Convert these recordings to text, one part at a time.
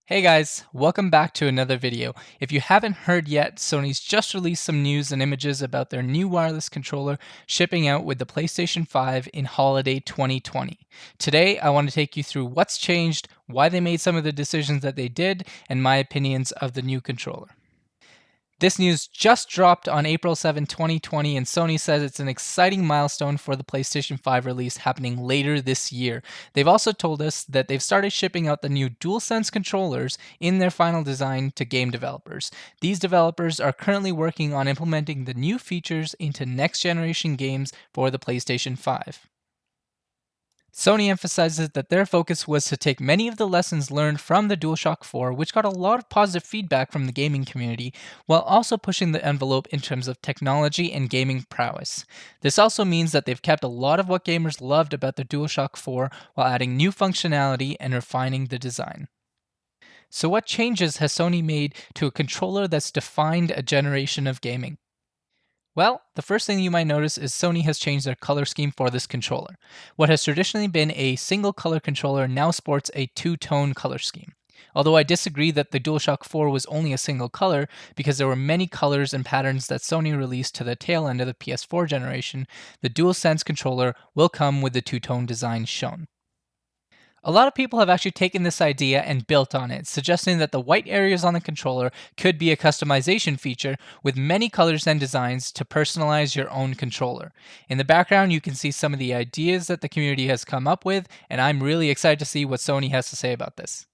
Hey guys, welcome back to another video. If you haven't heard yet, Sony's just released some news and images about their new wireless controller shipping out with the PlayStation 5 in holiday 2020. Today, I want to take you through what's changed, why they made some of the decisions that they did, and my opinions of the new controller. This news just dropped on April 7, 2020, and Sony says it's an exciting milestone for the PlayStation 5 release happening later this year. They've also told us that they've started shipping out the new DualSense controllers in their final design to game developers. These developers are currently working on implementing the new features into next generation games for the PlayStation 5. Sony emphasizes that their focus was to take many of the lessons learned from the DualShock 4, which got a lot of positive feedback from the gaming community, while also pushing the envelope in terms of technology and gaming prowess. This also means that they've kept a lot of what gamers loved about the DualShock 4 while adding new functionality and refining the design. So what changes has Sony made to a controller that's defined a generation of gaming? Well, the first thing you might notice is Sony has changed their color scheme for this controller. What has traditionally been a single color controller now sports a two-tone color scheme. Although I disagree that the DualShock 4 was only a single color, because there were many colors and patterns that Sony released to the tail end of the PS4 generation, the DualSense controller will come with the two-tone design shown. A lot of people have actually taken this idea and built on it, suggesting that the white areas on the controller could be a customization feature with many colors and designs to personalize your own controller. In the background, you can see some of the ideas that the community has come up with, and I'm really excited to see what Sony has to say about this.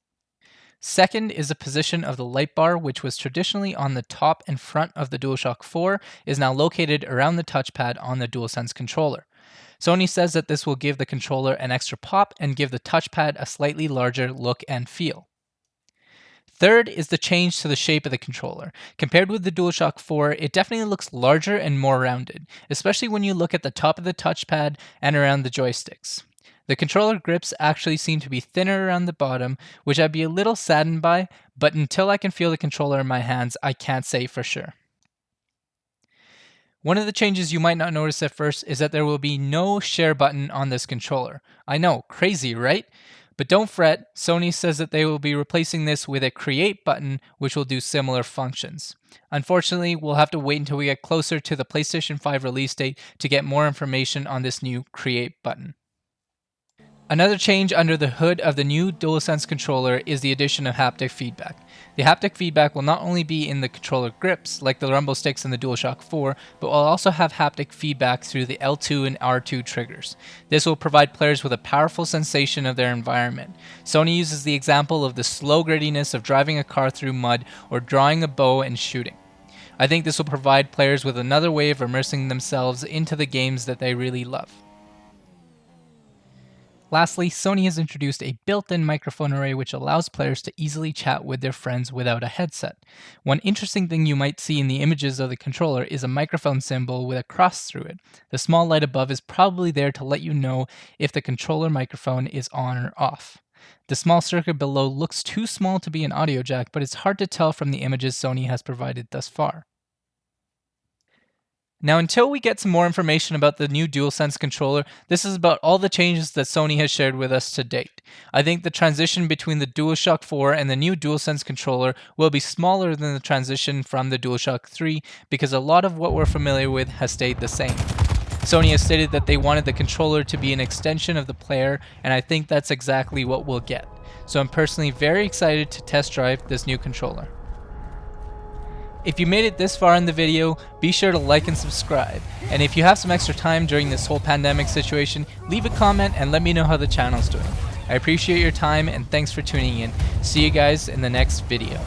Second is the position of the light bar, which was traditionally on the top and front of the DualShock 4, is now located around the touchpad on the DualSense controller. Sony says that this will give the controller an extra pop and give the touchpad a slightly larger look and feel. Third is the change to the shape of the controller. Compared with the DualShock 4, it definitely looks larger and more rounded, especially when you look at the top of the touchpad and around the joysticks. The controller grips actually seem to be thinner around the bottom, which I'd be a little saddened by, but until I can feel the controller in my hands, I can't say for sure. One of the changes you might not notice at first is that there will be no share button on this controller. I know, crazy, right? But don't fret, Sony says that they will be replacing this with a create button, which will do similar functions. Unfortunately, we'll have to wait until we get closer to the PlayStation 5 release date to get more information on this new create button. Another change under the hood of the new DualSense controller is the addition of haptic feedback. The haptic feedback will not only be in the controller grips, like the rumble sticks in the DualShock 4, but will also have haptic feedback through the L2 and R2 triggers. This will provide players with a powerful sensation of their environment. Sony uses the example of the slow grittiness of driving a car through mud or drawing a bow and shooting. I think this will provide players with another way of immersing themselves into the games that they really love. Lastly, Sony has introduced a built-in microphone array which allows players to easily chat with their friends without a headset. One interesting thing you might see in the images of the controller is a microphone symbol with a cross through it. The small light above is probably there to let you know if the controller microphone is on or off. The small circuit below looks too small to be an audio jack, but it's hard to tell from the images Sony has provided thus far. Now, until we get some more information about the new DualSense controller, this is about all the changes that Sony has shared with us to date. I think the transition between the DualShock 4 and the new DualSense controller will be smaller than the transition from the DualShock 3 because a lot of what we're familiar with has stayed the same. Sony has stated that they wanted the controller to be an extension of the player, and I think that's exactly what we'll get. So I'm personally very excited to test drive this new controller. If you made it this far in the video, be sure to like and subscribe. And if you have some extra time during this whole pandemic situation, leave a comment and let me know how the channel's doing. I appreciate your time and thanks for tuning in. See you guys in the next video.